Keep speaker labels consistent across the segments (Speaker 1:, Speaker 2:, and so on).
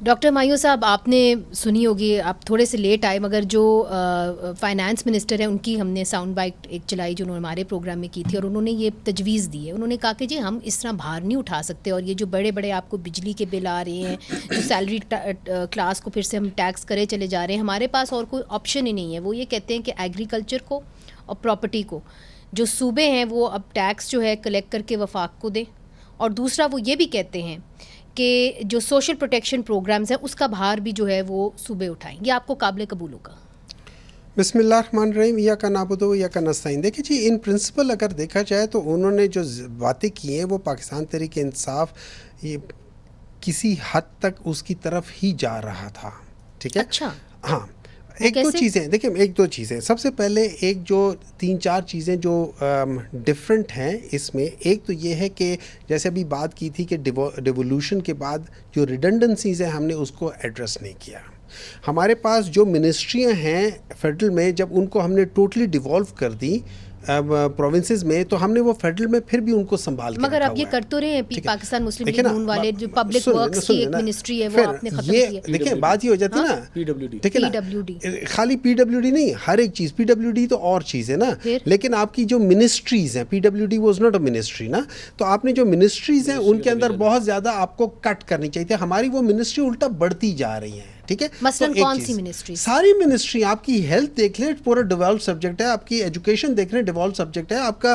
Speaker 1: Doctor مایو صاحب آپ نے سنی ہوگی, آپ تھوڑے سے لیٹ آئے, مگر جو فائنانس منسٹر ہیں ان کی ہم نے ساؤنڈ بائٹ ایک چلائی جو انہوں نے ہمارے پروگرام میں کی تھی, اور انہوں نے یہ تجویز دی ہے. انہوں نے کہا کہ جی ہم اس طرح بھار نہیں اٹھا سکتے, اور یہ جو بڑے بڑے آپ کو بجلی کے بل آ رہے ہیں, جو سیلری کلاس کو پھر سے ہم ٹیکس کرے چلے جا رہے ہیں, ہمارے پاس اور کوئی آپشن ہی نہیں ہے. وہ یہ کہتے ہیں کہ ایگریکلچر کو اور پراپرٹی کو جو صوبے ہیں وہ اب ٹیکس جو ہے کلیکٹ کر کے وفاق کو دیں, اور دوسرا وہ یہ بھی کہتے ہیں کہ جو سوشل پروٹیکشن پروگرامز ہیں اس کا بھار بھی جو ہے وہ صوبے اٹھائیں. یہ آپ کو قابل قبول ہوگا؟
Speaker 2: بسم اللہ الرحمن الرحیم. ایاک نعبد و ایاک نستعین. دیکھیں جی, ان پرنسپل اگر دیکھا جائے تو انہوں نے جو باتیں کی ہیں وہ پاکستان تحریک انصاف یہ کسی حد تک اس کی طرف ہی جا رہا تھا. ٹھیک ہے,
Speaker 1: اچھا,
Speaker 2: ہاں. ایک دو چیزیں دیکھیں, ایک دو چیزیں. سب سے پہلے ایک جو 3-4 چیزیں جو ڈفرینٹ ہیں اس میں, ایک تو یہ ہے کہ جیسے ابھی بات کی تھی کہ ڈیولوشن کے بعد جو ریڈنڈنسیز ہیں ہم نے اس کو ایڈریس نہیں کیا. ہمارے پاس جو منسٹریاں ہیں فیڈرل میں, جب ان کو ہم نے ٹوٹلی ڈیوالو کر دی پروونسز میں, تو ہم نے وہ فیڈرل میں پھر بھی ان کو سنبھال کے
Speaker 1: مگر اب یہ کر تو رہے ہیں پاکستان مسلم لیگ نون والے, جو پبلک ورکس کی ایک منسٹری ہے وہ آپ نے ختم کی ہے.
Speaker 2: دیکھیں بات یہ ہو جاتی نا, دیکھیں نا, خالی پی ڈبلیو ڈی نہیں, ہر ایک چیز. پی ڈبلیو ڈی تو اور چیز ہے نا, لیکن آپ کی جو منسٹریز ہیں, P W D was not a ministry نا, تو آپ نے جو منسٹریز ہیں ان کے اندر بہت زیادہ آپ کو کٹ کرنی چاہیے. ہماری وہ منسٹری الٹا بڑھتی جا رہی ہیں. ٹھیک ہے,
Speaker 1: مثلاً کون سی منسٹری؟
Speaker 2: ساری منسٹری. آپ کی ہیلتھ دیکھ لیں, پورا ڈیولپ سبجیکٹ ہے. آپ کی ایجوکیشن دیکھ لیں, ڈیولپ سبجیکٹ ہے. آپ کا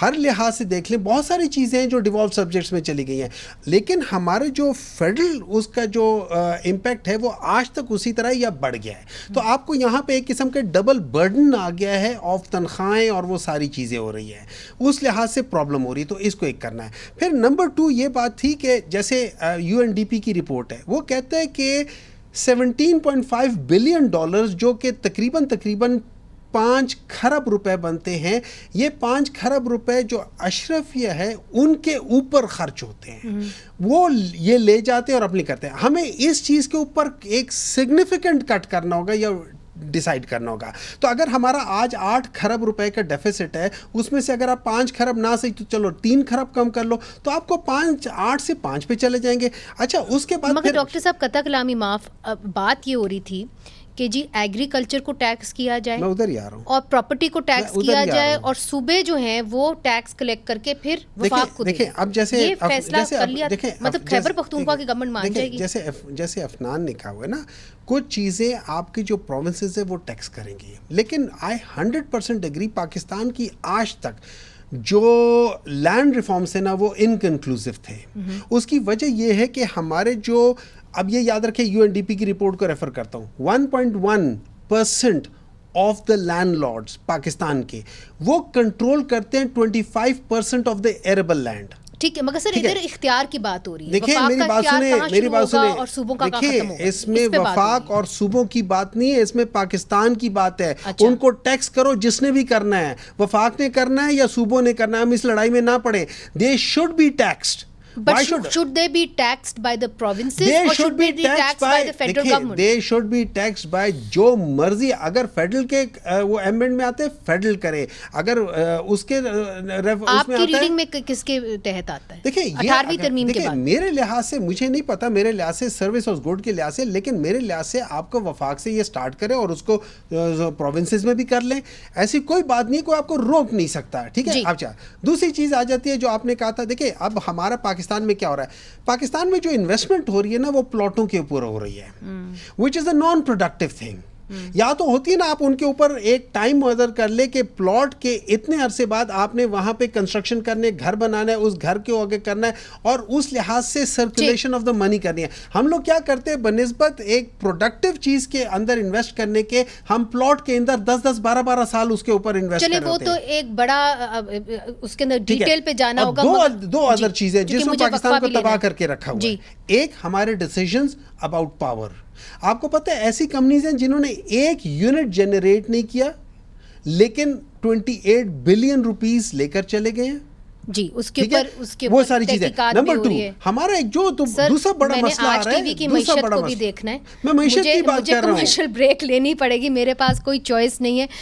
Speaker 2: ہر لحاظ سے دیکھ لیں, بہت ساری چیزیں ہیں جو ڈیولپ سبجیکٹس میں چلی گئی ہیں. لیکن ہمارے جو فیڈرل اس کا جو امپیکٹ ہے وہ آج تک اسی طرح یا بڑھ گیا ہے. تو آپ کو یہاں پہ ایک قسم کے ڈبل برڈن آ گیا ہے آف تنخواہیں اور وہ ساری چیزیں ہو رہی ہیں. اس لحاظ سے پرابلم ہو رہی ہے, تو اس کو ایک کرنا ہے. پھر نمبر 2 یہ بات تھی کہ جیسے UNDP کی رپورٹ ہے, وہ کہتا ہے کہ $17.5 بلین جو کہ تقریباً 5 کھرب روپے بنتے ہیں, یہ 5 کھرب روپے جو اشرفیہ ہے ان کے اوپر خرچ ہوتے ہیں, وہ یہ لے جاتے ہیں اور اپنی کرتے ہیں. ہمیں اس چیز کے اوپر ایک سگنیفیکنٹ کٹ کرنا ہوگا یا ڈیسائیڈ کرنا ہوگا. تو اگر ہمارا آج 8 کھرب روپے کا ڈیفیسٹ ہے, اس میں سے اگر آپ 5 کھرب نہ صحیح تو چلو 3 کھرب کم کر لو, تو آپ کو 8 سے 5 پہ چلے جائیں گے. اچھا, اس کے بعد
Speaker 1: مگر ڈاکٹر صاحب قطع کلامی معاف, بات یہ ہو رہی تھی کہ جی ایگریکلچر کو ٹیکس کیا جائے,
Speaker 2: میں ادھر ہی آ رہا ہوں,
Speaker 1: اور پراپرٹی کو ٹیکس کیا جائے, اور صوبے جو ہیں وہ ٹیکس کلیکٹ کر کے پھر وفاق کو
Speaker 2: دیکھیں. اب جیسے
Speaker 1: یہ فیصلہ کر لیا, مطلب خیبر پختونخوا کی گورنمنٹ مان جائے گی.
Speaker 2: جیسے افنان نے کہا ہوا ہے نا, کچھ چیزیں آپ کی جو پروونسز ہیں وہ ٹیکس کریں گی. لیکن آئی 100% ایگری, پاکستان کی آج تک جو لینڈ ریفارمس ہیں نا وہ انکنکلوسیو تھے. اس کی وجہ یہ ہے کہ ہمارے جو, اب یہ یاد رکھیں UNDP کی رپورٹ کو ریفر کرتا ہوں, 1.1% of the landlords Pakistan کے, وہ کنٹرول کرتے ہیں 25% آف دا ایریبل لینڈ.
Speaker 1: ٹھیک ہے, مگر سر ادھر اختیار کی بات ہو رہی ہے.
Speaker 2: دیکھیں میری بات سنیں, دیکھیں اس میں وفاق اور صوبوں کی بات نہیں ہے, اس میں پاکستان کی بات ہے. ان کو ٹیکس کرو جس نے بھی کرنا ہے, وفاق نے کرنا ہے یا صوبوں نے کرنا ہے, ہم اس لڑائی میں نہ پڑے. They should be taxed.
Speaker 1: But should they be taxed by the provinces or should they be taxed by the federal government?
Speaker 2: They should be taxed by جو مرضی. اگر فیڈرل کے وہ ایمنڈ میں آتے ہیں فیڈرل کرے, اگر اس کے
Speaker 1: آپ کی ریڈنگ میں کس کے تحت آتا ہے؟
Speaker 2: دیکھیں
Speaker 1: 18ویں ترمیم کے بعد.
Speaker 2: میرے لحاظ سے مجھے نہیں پتا, میرے لحاظ سے سروس آف گڈ کے لحاظ سے, لیکن میرے لحاظ سے آپ کو وفاق سے یہ سٹارٹ کرے اور اس کو پروونسز میں بھی کر لیں, ایسی کوئی بات نہیں, کوئی آپ کو روک نہیں سکتا. ٹھیک ہے. اب دوسری چیز آ جاتی ہے جو آپ نے کہا تھا. دیکھیں اب ہمارا پاکستان میں کیا ہو رہا ہے, پاکستان میں جو انویسٹمنٹ ہو رہی ہے نا وہ پلاٹوں کے اوپر ہو رہی ہے, which is a non-productive thing. یا تو ہوتی ہے نا, آپ ان کے اوپر ایک ٹائم مقرر کر لے کہ پلاٹ کے اتنے عرصے بعد آپ نے وہاں پہ کنسٹرکشن کرنے, گھر بنانا ہے, اس گھر کے آگے کرنا ہے, اور اس لحاظ سے سرکولیشن آف دا منی کرنی ہے. ہم لوگ کیا کرتے ہیں, بنسبت ایک پروڈکٹیو چیز کے اندر انویسٹ کرنے کے, ہم پلاٹ کے اندر 10-10 12-12 سال اس کے اوپر انویسٹ کرتے ہیں.
Speaker 1: چلے وہ تو ایک بڑا اس کے اندر ڈیٹیل پہ جانا ہوگا.
Speaker 2: دو ادر چیزیں جس میں پاکستان کو تباہ کر کے رکھا ہوا ہے. ایک ہمارے ڈیسیژنز اباؤٹ پاور. آپ کو پتہ ہے ایسی کمپنیز ہیں جنہوں نے 1 یونٹ جنریٹ نہیں کیا لیکن 28 بلین روپیز لے کر چلے گئے ہیں.
Speaker 1: جی اس کے اوپر
Speaker 2: وہ ساری چیزیں. نمبر 2 ہمارا ایک جو دوسرا بڑا مسئلہ آ رہا ہے,
Speaker 1: معیشت کو بھی دیکھنا ہے.
Speaker 2: میں معیشت کی بات کر رہا ہوں.
Speaker 1: کمرشل بریک لینی پڑے گی, میرے پاس کوئی چوائس نہیں ہے.